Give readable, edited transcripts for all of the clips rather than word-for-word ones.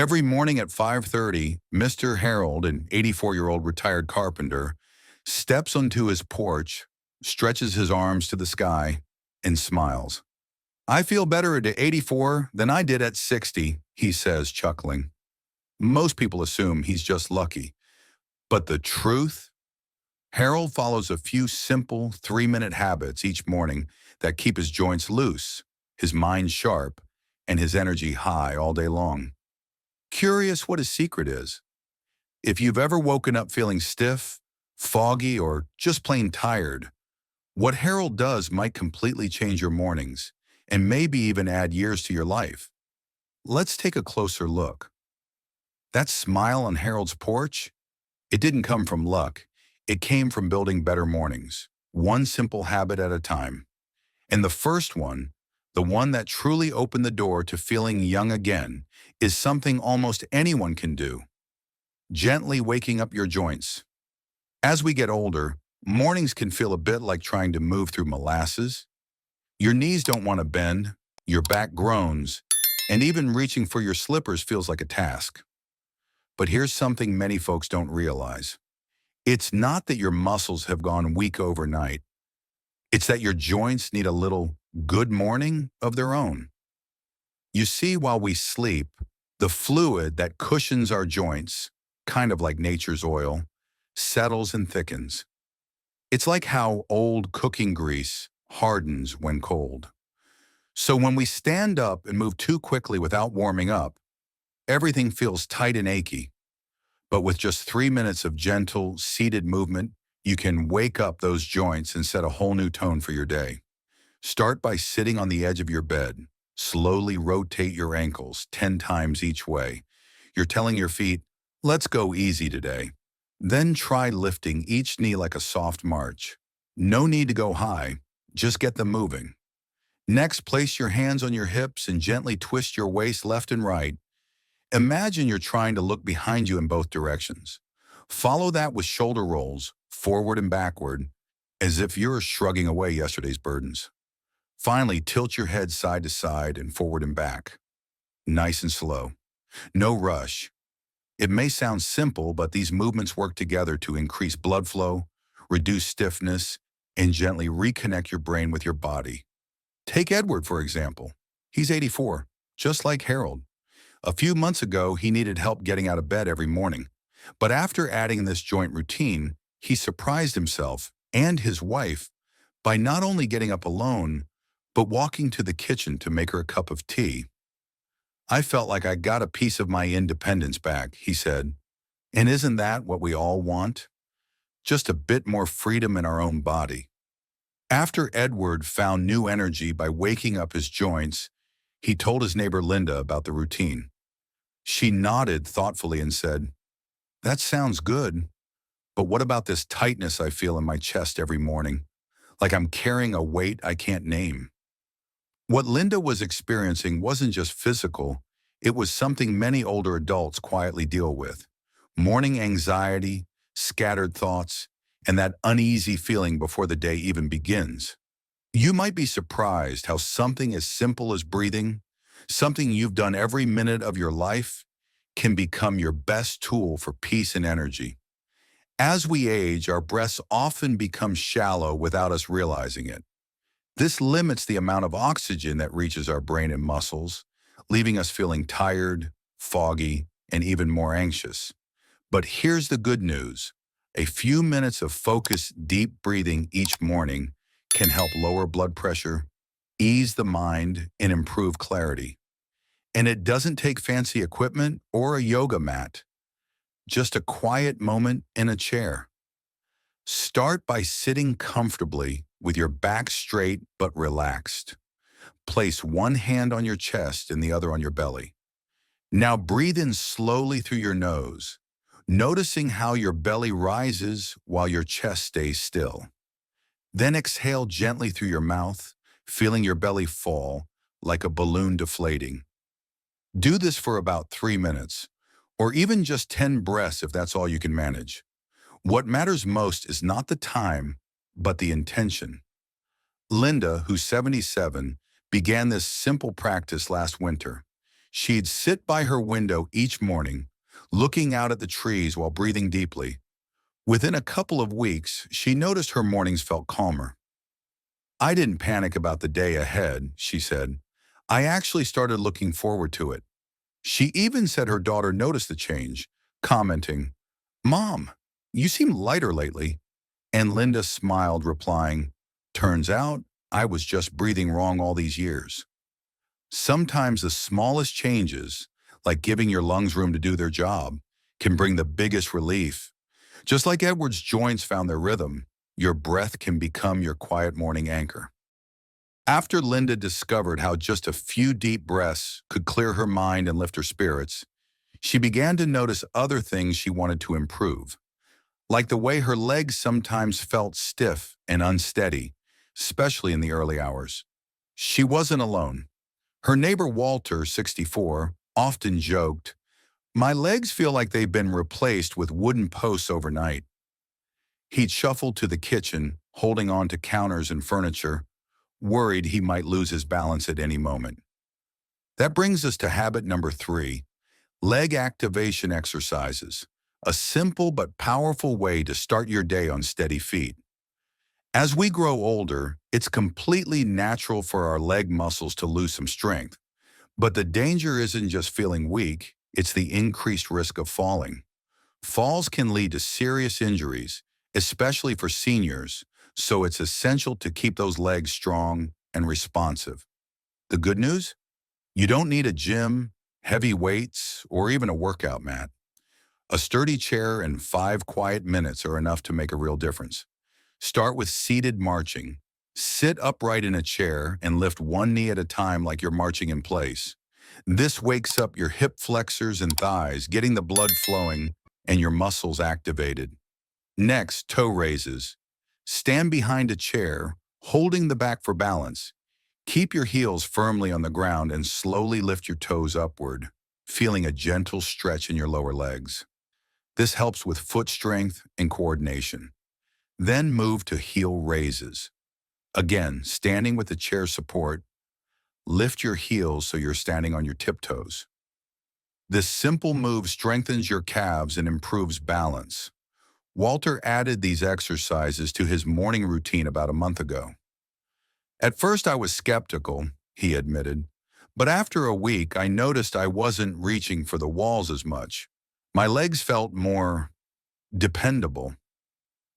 Every morning at 5:30, Mr. Harold, an 84-year-old retired carpenter, steps onto his porch, stretches his arms to the sky, and smiles. "I feel better at 84 than I did at 60, he says, chuckling. Most people assume he's just lucky. But the truth? Harold follows a few simple 3-minute habits each morning that keep his joints loose, his mind sharp, and his energy high all day long. Curious what his secret is? If you've ever woken up feeling stiff, foggy, or just plain tired, what Harold does might completely change your mornings and maybe even add years to your life. Let's take a closer look. That smile on Harold's porch? It didn't come from luck. It came from building better mornings, one simple habit at a time. And the first one, the one that truly opened the door to feeling young again, is something almost anyone can do. Gently waking up your joints. As we get older, mornings can feel a bit like trying to move through molasses. Your knees don't want to bend, your back groans, and even reaching for your slippers feels like a task. But here's something many folks don't realize. It's not that your muscles have gone weak overnight. It's that your joints need a little good morning of their own. You see, while we sleep, the fluid that cushions our joints, kind of like nature's oil, settles and thickens. It's like how old cooking grease hardens when cold. So when we stand up and move too quickly without warming up, everything feels tight and achy. But with just 3 minutes of gentle, seated movement, you can wake up those joints and set a whole new tone for your day. Start by sitting on the edge of your bed. Slowly rotate your ankles 10 times each way. You're telling your feet, let's go easy today. Then try lifting each knee like a soft march. No need to go high, just get them moving. Next, place your hands on your hips and gently twist your waist left and right. Imagine you're trying to look behind you in both directions. Follow that with shoulder rolls, forward and backward, as if you're shrugging away yesterday's burdens. Finally, tilt your head side to side and forward and back. Nice and slow. No rush. It may sound simple, but these movements work together to increase blood flow, reduce stiffness, and gently reconnect your brain with your body. Take Edward, for example. He's 84, just like Harold. A few months ago, he needed help getting out of bed every morning. But after adding this joint routine, he surprised himself and his wife by not only getting up alone, but walking to the kitchen to make her a cup of tea. "I felt like I got a piece of my independence back," he said. And isn't that what we all want? Just a bit more freedom in our own body. After Edward found new energy by waking up his joints, he told his neighbor Linda about the routine. She nodded thoughtfully and said, "That sounds good, but what about this tightness I feel in my chest every morning, like I'm carrying a weight I can't name?" What Linda was experiencing wasn't just physical, it was something many older adults quietly deal with. Morning anxiety, scattered thoughts, and that uneasy feeling before the day even begins. You might be surprised how something as simple as breathing, something you've done every minute of your life, can become your best tool for peace and energy. As we age, our breaths often become shallow without us realizing it. This limits the amount of oxygen that reaches our brain and muscles, leaving us feeling tired, foggy, and even more anxious. But here's the good news. A few minutes of focused, deep breathing each morning can help lower blood pressure, ease the mind, and improve clarity. And it doesn't take fancy equipment or a yoga mat, just a quiet moment in a chair. Start by sitting comfortably with your back straight but relaxed. Place one hand on your chest and the other on your belly. Now breathe in slowly through your nose, noticing how your belly rises while your chest stays still. Then exhale gently through your mouth, feeling your belly fall like a balloon deflating. Do this for about 3 minutes, or even just 10 breaths if that's all you can manage. What matters most is not the time, but the intention. Linda, who's 77, began this simple practice last winter. She'd sit by her window each morning, looking out at the trees while breathing deeply. Within a couple of weeks, she noticed her mornings felt calmer. I didn't panic about the day ahead, she said. I actually started looking forward to it. She even said her daughter noticed the change, commenting, "Mom, you seem lighter lately." And Linda smiled, replying, "Turns out I was just breathing wrong all these years." Sometimes the smallest changes, like giving your lungs room to do their job, can bring the biggest relief. Just like Edward's joints found their rhythm, your breath can become your quiet morning anchor. After Linda discovered how just a few deep breaths could clear her mind and lift her spirits, she began to notice other things she wanted to improve, like the way her legs sometimes felt stiff and unsteady, especially in the early hours. She wasn't alone. Her neighbor Walter, 64, often joked, "My legs feel like they've been replaced with wooden posts overnight." He'd shuffle to the kitchen, holding on to counters and furniture, worried he might lose his balance at any moment. That brings us to habit number 3, leg activation exercises, a simple but powerful way to start your day on steady feet. As we grow older, it's completely natural for our leg muscles to lose some strength. But the danger isn't just feeling weak, it's the increased risk of falling. Falls can lead to serious injuries, especially for seniors, so it's essential to keep those legs strong and responsive. The good news? You don't need a gym, heavy weights, or even a workout mat. A sturdy chair and 5 quiet minutes are enough to make a real difference. Start with seated marching. Sit upright in a chair and lift one knee at a time like you're marching in place. This wakes up your hip flexors and thighs, getting the blood flowing and your muscles activated. Next, toe raises. Stand behind a chair, holding the back for balance. Keep your heels firmly on the ground and slowly lift your toes upward, feeling a gentle stretch in your lower legs. This helps with foot strength and coordination. Then move to heel raises. Again, standing with the chair support, lift your heels so you're standing on your tiptoes. This simple move strengthens your calves and improves balance. Walter added these exercises to his morning routine about a month ago. At first I was skeptical, he admitted, but after a week I noticed I wasn't reaching for the walls as much. My legs felt more dependable.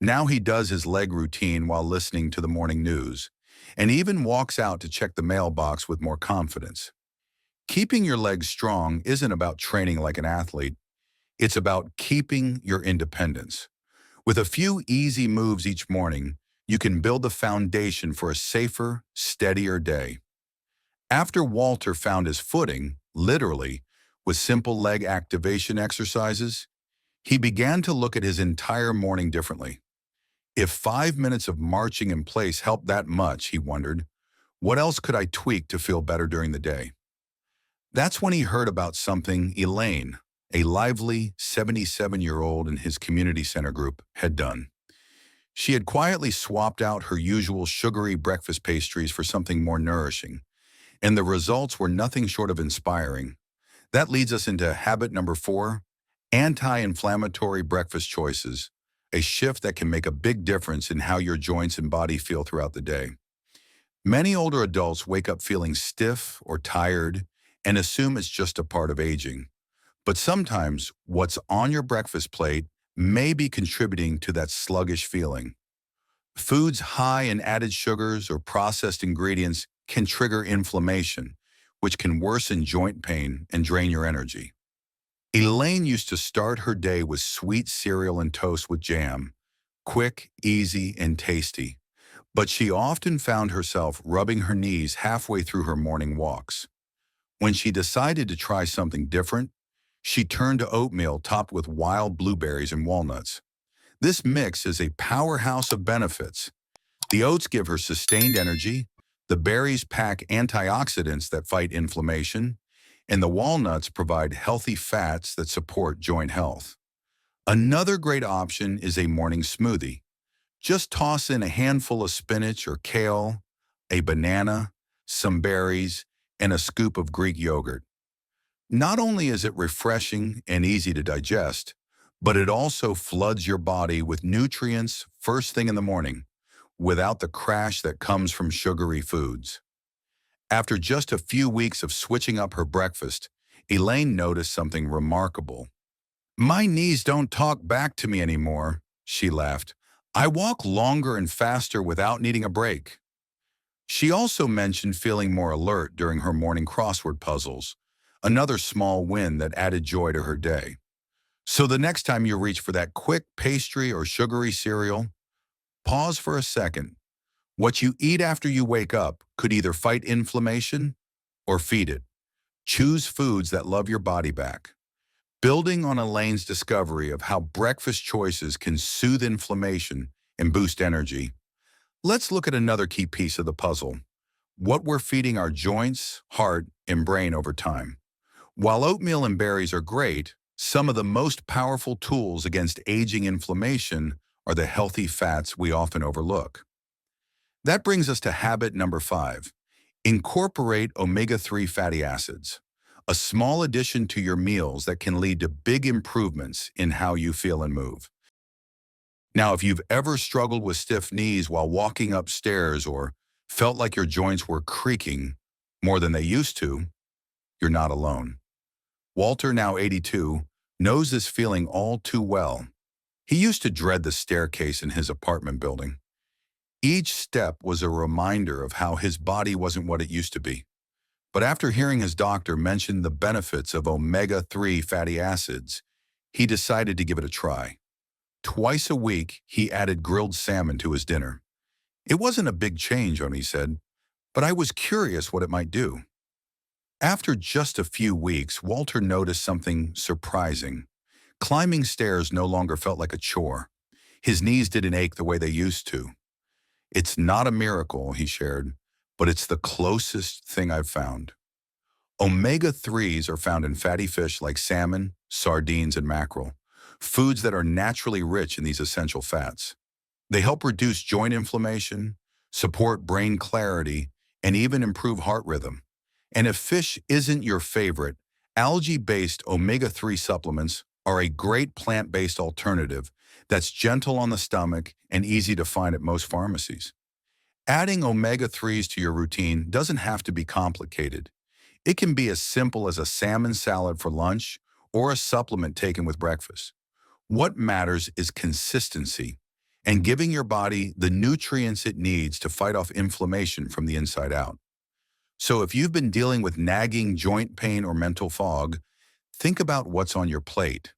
Now he does his leg routine while listening to the morning news, and even walks out to check the mailbox with more confidence. Keeping your legs strong isn't about training like an athlete. It's about keeping your independence. With a few easy moves each morning, you can build the foundation for a safer, steadier day. After Walter found his footing, literally, with simple leg activation exercises, he began to look at his entire morning differently. If 5 minutes of marching in place helped that much, he wondered, what else could I tweak to feel better during the day? That's when he heard about something Elaine, a lively 77-year-old in his community center group, had done. She had quietly swapped out her usual sugary breakfast pastries for something more nourishing, and the results were nothing short of inspiring. That leads us into habit number 4, anti-inflammatory breakfast choices, a shift that can make a big difference in how your joints and body feel throughout the day. Many older adults wake up feeling stiff or tired and assume it's just a part of aging. But sometimes what's on your breakfast plate may be contributing to that sluggish feeling. Foods high in added sugars or processed ingredients can trigger inflammation, which can worsen joint pain and drain your energy. Elaine used to start her day with sweet cereal and toast with jam, quick, easy, and tasty. But she often found herself rubbing her knees halfway through her morning walks. When she decided to try something different, she turned to oatmeal topped with wild blueberries and walnuts. This mix is a powerhouse of benefits. The oats give her sustained energy, the berries pack antioxidants that fight inflammation, and the walnuts provide healthy fats that support joint health. Another great option is a morning smoothie. Just toss in a handful of spinach or kale, a banana, some berries, and a scoop of Greek yogurt. Not only is it refreshing and easy to digest, but it also floods your body with nutrients first thing in the morning, without the crash that comes from sugary foods. After just a few weeks of switching up her breakfast, Elaine noticed something remarkable. My knees don't talk back to me anymore, she laughed. I walk longer and faster without needing a break. She also mentioned feeling more alert during her morning crossword puzzles, another small win that added joy to her day. So the next time you reach for that quick pastry or sugary cereal, pause for a second. What you eat after you wake up could either fight inflammation or feed it. Choose foods that love your body back. Building on Elaine's discovery of how breakfast choices can soothe inflammation and boost energy, let's look at another key piece of the puzzle: what we're feeding our joints, heart, and brain over time. While oatmeal and berries are great, some of the most powerful tools against aging inflammation are the healthy fats we often overlook. That brings us to habit number 5. Incorporate omega-3 fatty acids, a small addition to your meals that can lead to big improvements in how you feel and move. Now, if you've ever struggled with stiff knees while walking upstairs or felt like your joints were creaking more than they used to, you're not alone. Walter, now 82, knows this feeling all too well. He used to dread the staircase in his apartment building. Each step was a reminder of how his body wasn't what it used to be. But after hearing his doctor mention the benefits of omega-3 fatty acids, he decided to give it a try. Twice a week, he added grilled salmon to his dinner. It wasn't a big change, Oni said, but I was curious what it might do. After just a few weeks, Walter noticed something surprising. Climbing stairs no longer felt like a chore. His knees didn't ache the way they used to. It's not a miracle, he shared, but it's the closest thing I've found. Omega-3s are found in fatty fish like salmon, sardines, and mackerel, foods that are naturally rich in these essential fats. They help reduce joint inflammation, support brain clarity, and even improve heart rhythm. And if fish isn't your favorite, algae-based omega-3 supplements are a great plant-based alternative that's gentle on the stomach and easy to find at most pharmacies. Adding omega-3s to your routine doesn't have to be complicated. It can be as simple as a salmon salad for lunch or a supplement taken with breakfast. What matters is consistency and giving your body the nutrients it needs to fight off inflammation from the inside out. So if you've been dealing with nagging joint pain or mental fog, think about what's on your plate.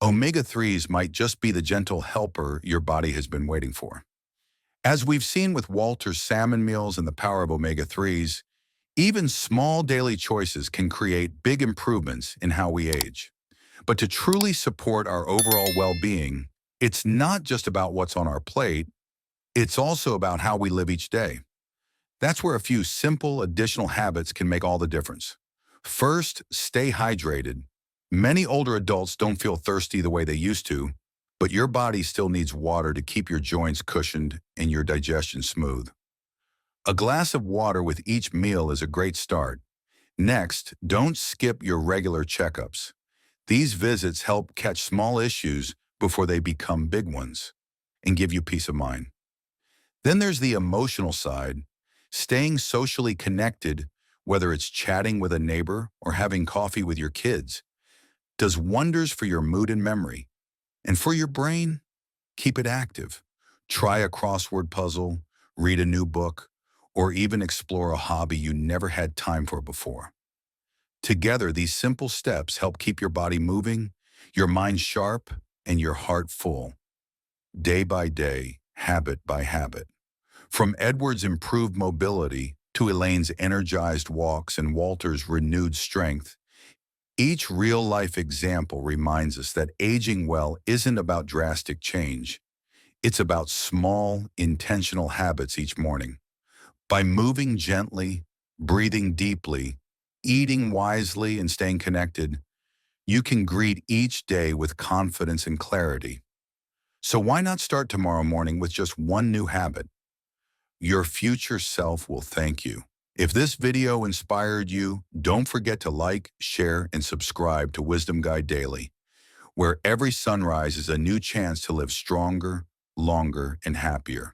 Omega-3s might just be the gentle helper your body has been waiting for. As we've seen with Walter's salmon meals and the power of omega-3s, even small daily choices can create big improvements in how we age. But to truly support our overall well-being, it's not just about what's on our plate, it's also about how we live each day. That's where a few simple additional habits can make all the difference. First, stay hydrated. Many older adults don't feel thirsty the way they used to, but your body still needs water to keep your joints cushioned and your digestion smooth. A glass of water with each meal is a great start. Next, don't skip your regular checkups. These visits help catch small issues before they become big ones and give you peace of mind. Then there's the emotional side. Staying socially connected, whether it's chatting with a neighbor or having coffee with your kids, does wonders for your mood and memory. And for your brain, keep it active. Try a crossword puzzle, read a new book, or even explore a hobby you never had time for before. Together, these simple steps help keep your body moving, your mind sharp, and your heart full. Day by day, habit by habit. From Edward's improved mobility to Elaine's energized walks and Walter's renewed strength, each real-life example reminds us that aging well isn't about drastic change. It's about small, intentional habits each morning. By moving gently, breathing deeply, eating wisely, and staying connected, you can greet each day with confidence and clarity. So why not start tomorrow morning with just one new habit? Your future self will thank you. If this video inspired you, don't forget to like, share, and subscribe to Wisdom Guide Daily, where every sunrise is a new chance to live stronger, longer, and happier.